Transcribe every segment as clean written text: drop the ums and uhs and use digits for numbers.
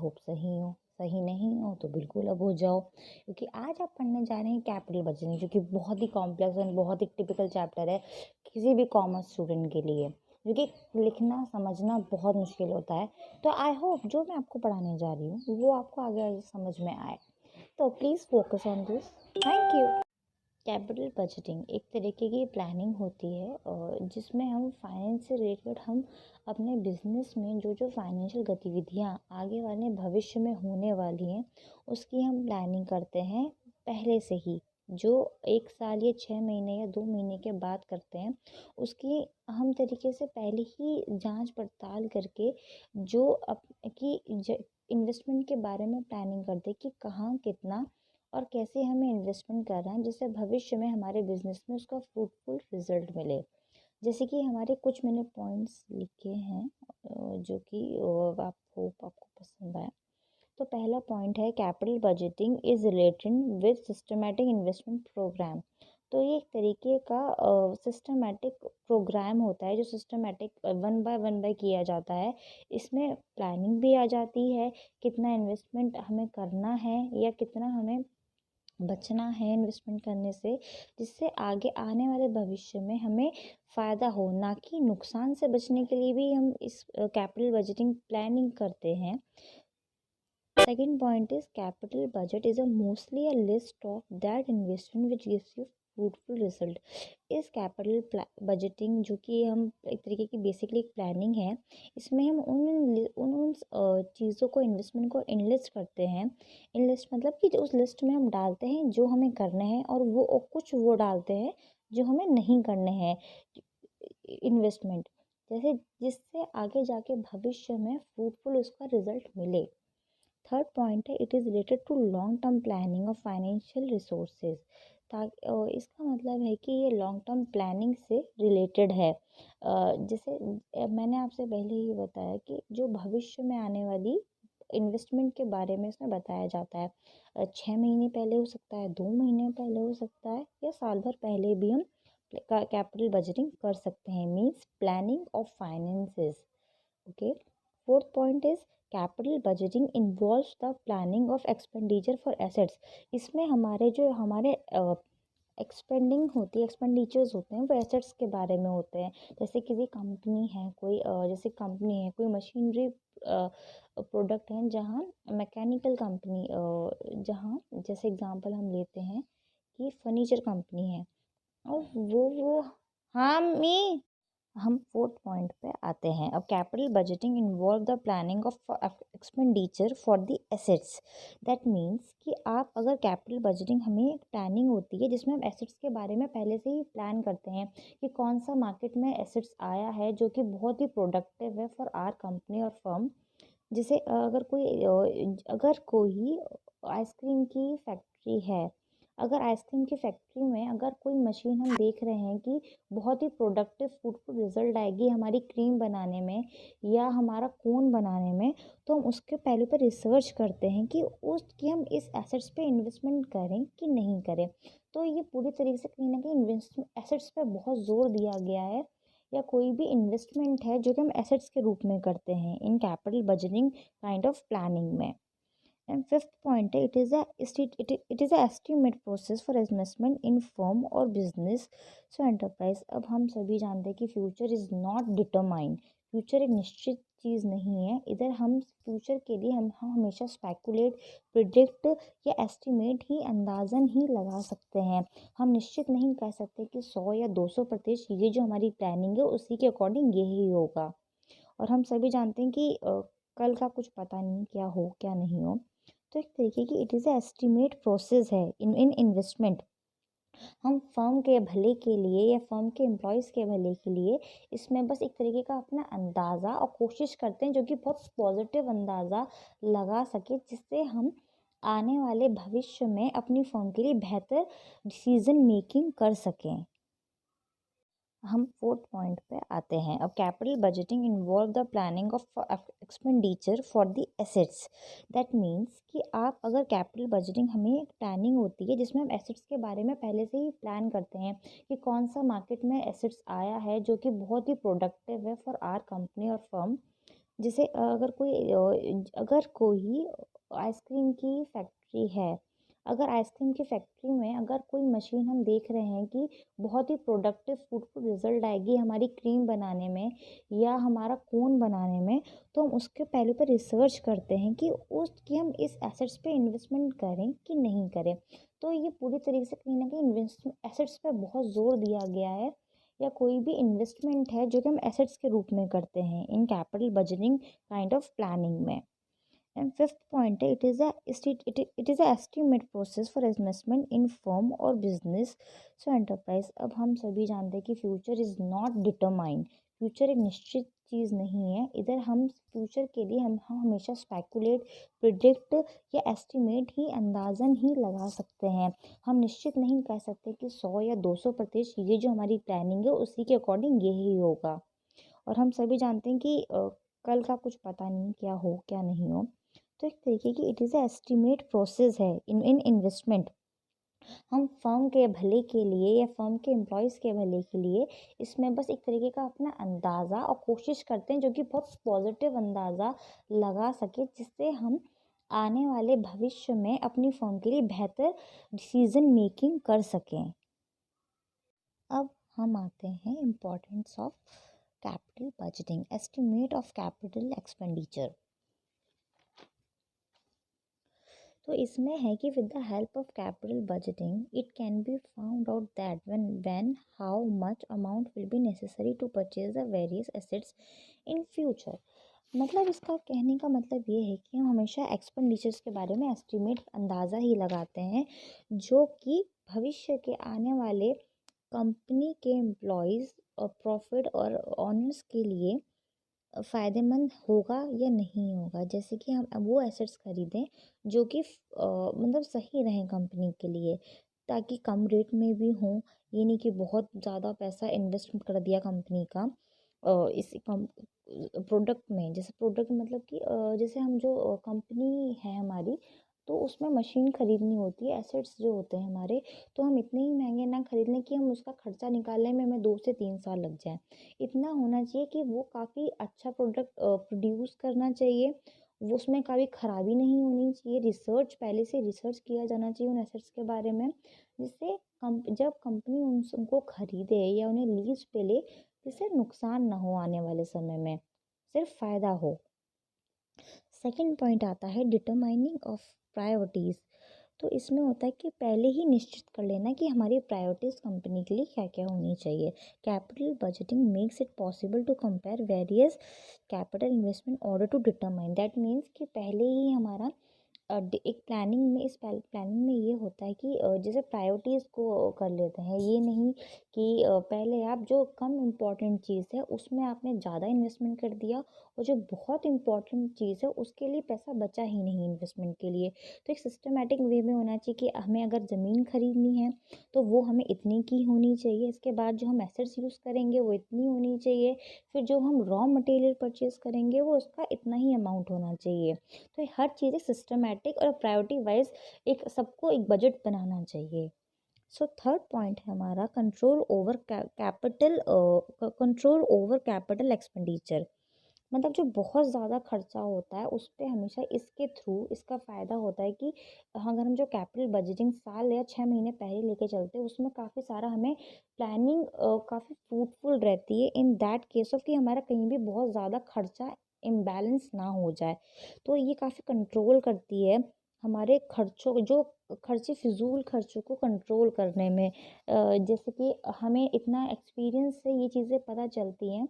Hope सही हो, सही नहीं हो तो बिल्कुल अब हो जाओ, क्योंकि आज आप पढ़ने जा रहे हैं कैपिटल बजटिंग, जो कि बहुत ही कॉम्प्लेक्स एंड बहुत ही टिपिकल चैप्टर है किसी भी कॉमर्स स्टूडेंट के लिए, जो कि लिखना समझना बहुत मुश्किल होता है। तो आई होप जो मैं आपको पढ़ाने जा रही हूँ वो आपको आगे आगे समझ में आए। तो please focus on this. Thank you. Capital budgeting एक तरीके की प्लानिंग होती है जिसमें हम फाइनेंस से रिलेटेड हम अपने बिजनेस में जो जो फाइनेंशियल गतिविधियां आगे वाले भविष्य में होने वाली हैं उसकी हम प्लानिंग करते हैं पहले से ही। जो 1 साल या 6 महीने या 2 महीने के बाद करते हैं उसकी हम तरीके से पहले ही जांच पड़ताल करके जो की इन्वेस्टमेंट के बारे में प्लानिंग करते हैं कि कहाँ कितना और कैसे हमें इन्वेस्टमेंट करना है जिससे भविष्य में हमारे बिजनेस में उसका फ्रूटफुल रिजल्ट मिले। जैसे कि हमारे कुछ मैंने पॉइंट्स लिखे हैं जो कि आप होप आपको पसंद आए। तो पहला पॉइंट है capital budgeting is related with systematic investment program. तो ये एक तरीके का सिस्टमेटिक प्रोग्राम होता है जो सिस्टमेटिक वन बाय किया जाता है। इसमें प्लानिंग भी आ जाती है, कितना इन्वेस्टमेंट हमें करना है या कितना हमें बचना है इन्वेस्टमेंट करने से, जिससे आगे आने वाले भविष्य में हमें फ़ायदा हो, ना कि नुकसान से बचने के लिए भी हम इस कैपिटल बजटिंग प्लानिंग करते हैं। Second point is capital budget is a mostly a list of that investment which gives you fruitful result. इस कैपिटल बजटिंग जो कि हम एक तरीके की बेसिकली एक प्लानिंग है, इसमें हम उन चीज़ों को इन्वेस्टमेंट को इनलिस्ट करते हैं। इनलिस्ट मतलब कि उस लिस्ट में हम डालते हैं जो हमें करने हैं और वो और कुछ वो डालते हैं जो हमें नहीं करने हैं इन्वेस्टमेंट, जैसे जिससे आगे जाके भविष्य में फ्रूटफुल उसका रिजल्ट मिले। थर्ड पॉइंट है it is related to long term planning of financial resources. ताकि इसका मतलब है कि ये लॉन्ग टर्म प्लानिंग से रिलेटेड है। जैसे मैंने आपसे पहले ही बताया कि जो भविष्य में आने वाली इन्वेस्टमेंट के बारे में इसमें बताया जाता है। 6 महीने पहले हो सकता है, 2 महीने पहले हो सकता है या साल भर पहले भी हम कैपिटल बजटिंग कर सकते हैं, means planning of finances. Okay. Fourth point is capital budgeting involves the planning of expenditure for assets. इसमें हमारे एक्सपेंडिंग होती है, एक्सपेंडिचर्स होते हैं वो एसेट्स के बारे में होते हैं। जैसे किसी कंपनी है कोई जैसे कंपनी है कोई मशीनरी प्रोडक्ट है, जहाँ मैकेनिकल कंपनी जहाँ जैसे एग्जांपल हम लेते हैं कि फर्नीचर कंपनी है और वो हाँ मी हम फोर्थ पॉइंट पे आते हैं। अब capital budgeting involve the planning of expenditure for the assets. That means कि आप अगर कैपिटल बजटिंग हमें एक प्लानिंग होती है जिसमें हम एसेट्स के बारे में पहले से ही प्लान करते हैं कि कौन सा मार्केट में एसेट्स आया है जो कि बहुत ही प्रोडक्टिव है फॉर आर कंपनी और फर्म। जैसे अगर कोई आइसक्रीम की फैक्ट्री है, अगर आइसक्रीम की फैक्ट्री में अगर कोई मशीन हम देख रहे हैं कि बहुत ही प्रोडक्टिव फ्रूटफुल रिजल्ट आएगी हमारी क्रीम बनाने में या हमारा कोन बनाने में, तो हम उसके पहले पर रिसर्च करते हैं कि उसकी हम इस एसेट्स पे इन्वेस्टमेंट करें कि नहीं करें। तो ये पूरी तरीके से कहीं ना कहीं इन्वेस्टमेंट एसेट्स पे बहुत जोर दिया गया है, या कोई भी इन्वेस्टमेंट है जो कि हम एसेट्स के रूप में करते हैं in capital budgeting kind of planning में। एंड फिफ्थ पॉइंट है it is a estimate process for investment in firm और बिजनेस सो एंटरप्राइज। अब हम सभी जानते हैं कि future is not determined. Future एक निश्चित चीज़ नहीं है, इधर हम फ्यूचर के लिए हम हमेशा स्पेकुलेट, प्रिडिक्ट या एस्टिमेट ही अंदाज़न ही लगा सकते हैं। हम निश्चित नहीं कह सकते कि 100 या 200% चीज़ें जो हमारी प्लानिंग है उसी के अकॉर्डिंग यही होगा। और हम सभी जानते हैं कि कल का कुछ पता नहीं क्या हो क्या नहीं हो। तो एक तरीके की it is a estimate process है इन इन्वेस्टमेंट। हम फर्म के भले के लिए या फर्म के एम्प्लॉयज़ के भले के लिए इसमें बस एक तरीके का अपना अंदाज़ा और कोशिश करते हैं जो कि बहुत पॉजिटिव अंदाज़ा लगा सके, जिससे हम आने वाले भविष्य में अपनी फर्म के लिए बेहतर डिसीजन मेकिंग कर सकें। हम फोर्थ पॉइंट पे आते हैं। अब capital budgeting involve the planning of expenditure for the assets. That means कि आप अगर कैपिटल बजटिंग हमें एक प्लानिंग होती है जिसमें हम एसेट्स के बारे में पहले से ही प्लान करते हैं कि कौन सा मार्केट में एसेट्स आया है जो कि बहुत ही प्रोडक्टिव है फॉर आर कंपनी और फर्म। जैसे अगर कोई आइसक्रीम की फैक्ट्री है, अगर आइसक्रीम की फैक्ट्री में अगर कोई मशीन हम देख रहे हैं कि बहुत ही प्रोडक्टिव फ्रूटफुल रिजल्ट आएगी हमारी क्रीम बनाने में या हमारा कोन बनाने में, तो हम उसके पहले पर रिसर्च करते हैं कि हम इस एसेट्स पे इन्वेस्टमेंट करें कि नहीं करें। तो ये पूरी तरीके से कहीं ना कहीं इन्वेस्ट एसेट्स पे बहुत जोर दिया गया है, या कोई भी इन्वेस्टमेंट है जो कि हम एसेट्स के रूप में करते हैं in capital budgeting kind of planning में। एंड फिफ्थ पॉइंट है, it is a estimate process for investment in firm और बिजनेस सो एंटरप्राइज। अब हम सभी जानते हैं कि future is not determined, future एक निश्चित चीज़ नहीं है। इधर हम फ्यूचर के लिए हम हमेशा स्पेकुलेट, प्रिडिक्ट या एस्टिमेट ही, अंदाज़न ही लगा सकते हैं। हम निश्चित नहीं कह सकते कि 100 या 200% ये जो हमारी प्लानिंग है उसी के अकॉर्डिंग यही होगा। और हम सभी जानते हैं कि कल का कुछ पता नहीं क्या हो क्या नहीं हो। तो एक तरीके की it is a estimate process है इन इन इन्वेस्टमेंट। हम फर्म के भले के लिए या फर्म के एम्प्लॉयज़ के भले के लिए इसमें बस एक तरीके का अपना अंदाज़ा और कोशिश करते हैं जो कि बहुत पॉजिटिव अंदाज़ा लगा सके, जिससे हम आने वाले भविष्य में अपनी फर्म के लिए बेहतर डिसीजन मेकिंग कर सकें। अब हम आते हैं importance of capital budgeting, estimate of capital expenditure. तो इसमें है कि with the help of capital budgeting it can be found out that when how much amount will be necessary to purchase the various assets in future. मतलब इसका कहने का मतलब ये है कि हम हमेशा एक्सपेंडिचर्स के बारे में एस्टिमेट, अंदाज़ा ही लगाते हैं, जो कि भविष्य के आने वाले कंपनी के एम्प्लॉयज़ और प्रॉफिट और ऑनर्स के लिए फ़ायदेमंद होगा या नहीं होगा। जैसे कि हम वो एसेट्स खरीदें जो कि मतलब सही रहें कंपनी के लिए, ताकि कम रेट में भी हों। ये नहीं कि बहुत ज़्यादा पैसा इन्वेस्ट कर दिया कंपनी का इस कम प्रोडक्ट में। जैसे प्रोडक्ट मतलब कि जैसे हम जो कंपनी है हमारी, तो उसमें मशीन खरीदनी होती है, एसेट्स जो होते हैं हमारे, तो हम इतने ही महंगे ना खरीद लें कि हम उसका खर्चा निकालने में हमें 2 से 3 साल लग जाए। इतना होना चाहिए कि वो काफ़ी अच्छा प्रोडक्ट प्रोड्यूस करना चाहिए, वो उसमें कभी खराबी नहीं होनी चाहिए। रिसर्च पहले से रिसर्च किया जाना चाहिए उन एसेट्स के बारे में, जिससे जब कंपनी उनको खरीदे या उन्हें लीज पे ले, जिससे नुकसान ना हो आने वाले समय में, सिर्फ फ़ायदा हो। सेकंड पॉइंट आता है डिटरमाइनिंग ऑफ प्रायोरिटीज़। तो इसमें होता है कि पहले ही निश्चित कर लेना कि हमारी प्रायोरिटीज़ कंपनी के लिए क्या क्या होनी चाहिए। Capital budgeting makes it possible to compare various capital investment order to determine, that means कि पहले ही हमारा एक प्लानिंग में, इस प्लानिंग में ये होता है कि जैसे प्रायोरिटीज़ को कर लेते हैं। ये नहीं कि पहले आप जो कम इम्पोर्टेंट चीज़ है उसमें आपने ज़्यादा इन्वेस्टमेंट कर दिया, और जो बहुत इम्पोर्टेंट चीज़ है उसके लिए पैसा बचा ही नहीं इन्वेस्टमेंट के लिए। तो एक सिस्टमेटिक वे में होना चाहिए कि हमें अगर ज़मीन खरीदनी है तो वो हमें इतनी की होनी चाहिए, इसके बाद जो हम एसेट्स यूज़ करेंगे वो इतनी होनी चाहिए, फिर जो हम रॉ मटेरियल परचेज़ करेंगे वो उसका इतना ही अमाउंट होना चाहिए। तो ये हर चीज़ें सिस्टमैटिक और प्रायोरिटी वाइज एक सबको एक बजट बनाना चाहिए। सो थर्ड पॉइंट है हमारा कंट्रोल ओवर कैपिटल एक्सपेंडिचर। मतलब जो बहुत ज़्यादा खर्चा होता है उस पे हमेशा इसके थ्रू इसका फ़ायदा होता है कि अगर हम जो कैपिटल बजटिंग साल या 6 महीने पहले लेके चलते हैं, उसमें काफ़ी सारा हमें प्लानिंग काफ़ी फ्रूटफुल रहती है इन दैट केस ऑफ कि हमारा कहीं भी बहुत ज़्यादा खर्चा इम्बैलेंस ना हो जाए। तो ये काफ़ी कंट्रोल करती है हमारे खर्चों, जो खर्चे, फिजूल खर्चों को कंट्रोल करने में। जैसे कि हमें इतना एक्सपीरियंस से ये चीज़ें पता चलती हैं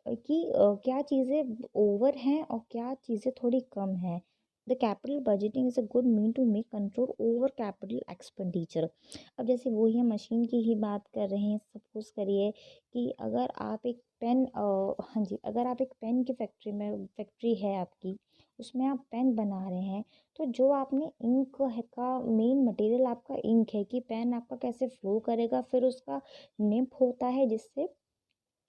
कि क्या चीज़ें ओवर हैं और क्या चीज़ें थोड़ी कम हैं। The capital budgeting is a good mean to make control over capital expenditure. अब जैसे वही हम मशीन की ही बात कर रहे हैं, सपोज करिए कि अगर आप एक पेन हाँ जी, अगर आप एक पेन की फैक्ट्री है आपकी, उसमें आप पेन बना रहे हैं, तो जो आपने इंक है का मेन मटेरियल आपका इंक है कि पेन आपका कैसे फ्लो करेगा, फिर उसका निब होता है जिससे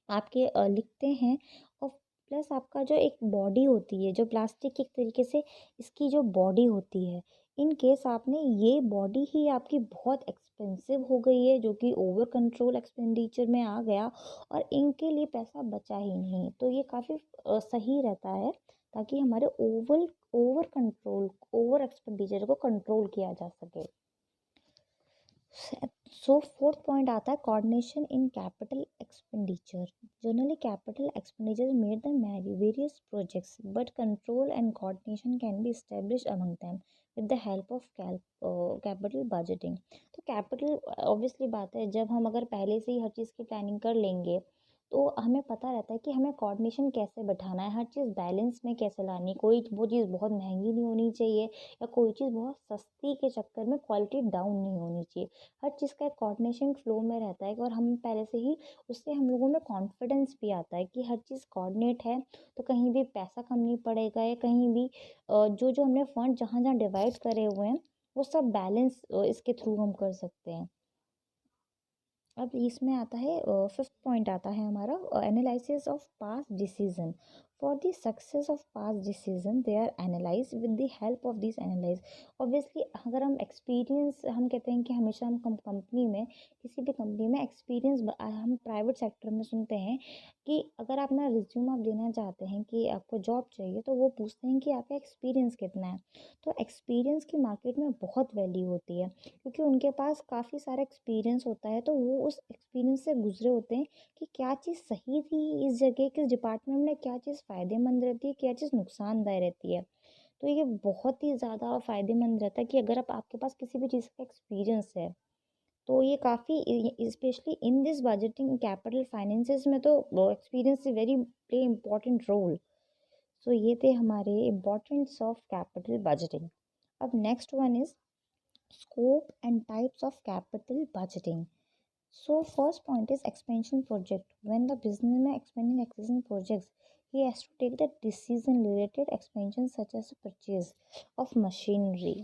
आपके लिखते हैं, और प्लस आपका जो एक बॉडी होती है जो प्लास्टिक की, एक तरीके से इसकी जो बॉडी होती है, इन केस आपने ये बॉडी ही आपकी बहुत एक्सपेंसिव हो गई है, जो कि ओवर कंट्रोल एक्सपेंडिचर में आ गया और इनके लिए पैसा बचा ही नहीं, तो ये काफ़ी सही रहता है, ताकि हमारे ओवर कंट्रोल ओवर एक्सपेंडिचर को कंट्रोल किया जा सके। सो फोर्थ पॉइंट आता है coordination in capital expenditure. Generally capital expenditure made the various projects but control and coordination can be establish among them with the help of capital budgeting. तो capital obviously बात है, जब हम अगर पहले से ही हर चीज़ की प्लानिंग कर लेंगे तो हमें पता रहता है कि हमें कोऑर्डिनेशन कैसे बैठाना है, हर चीज़ बैलेंस में कैसे लानी है। कोई वो चीज़ बहुत महंगी नहीं होनी चाहिए या कोई चीज़ बहुत सस्ती के चक्कर में क्वालिटी डाउन नहीं होनी चाहिए। हर चीज़ का एक कोऑर्डिनेशन फ्लो में रहता है और हम पहले से ही उससे हम लोगों में कॉन्फिडेंस भी आता है कि हर चीज़ कोऑर्डिनेट है, तो कहीं भी पैसा कम नहीं पड़ेगा या कहीं भी जो जो हमने फंड जहाँ जहाँ डिवाइड करे हुए हैं वो सब बैलेंस इसके थ्रू हम कर सकते हैं। अब इसमें आता है फिफ्थ पॉइंट आता है हमारा analysis of past decision. For the success of past decision they are analyse with the help of this analyse. Obviously अगर हम एक्सपीरियंस, हम कहते हैं कि हमेशा हम कंपनी में, किसी भी कंपनी में एक्सपीरियंस, हम प्राइवेट सेक्टर में सुनते हैं कि अगर आप अपना रिज्यूम आप देना चाहते हैं कि आपको जॉब चाहिए, तो वो पूछते हैं कि आपका एक्सपीरियंस कितना है। तो एक्सपीरियंस की मार्केट में बहुत वैल्यू होती है, क्योंकि उनके पास काफ़ी सारा एक्सपीरियंस होता है, तो वो उस एक्सपीरियंस से गुजरे होते हैं कि क्या चीज़ सही थी इस जगह, किस डिपार्टमेंट में क्या चीज़ फ़ायदेमंद रहती है, क्या चीज़ नुकसानदायक रहती है। तो ये बहुत ही ज़्यादा फ़ायदेमंद रहता है कि अगर आपके पास किसी भी चीज़ का एक्सपीरियंस है, तो ये काफ़ी specially in this budgeting capital finances में तो experience very play important role. So ये थे हमारे इम्पोर्टेंट्स ऑफ कैपिटल बजटिंग। अब next one is scope and types of capital budgeting. So first point is expansion project. When the businessman expanding existing projects, he has to take the decision related expansion such as purchase of machinery,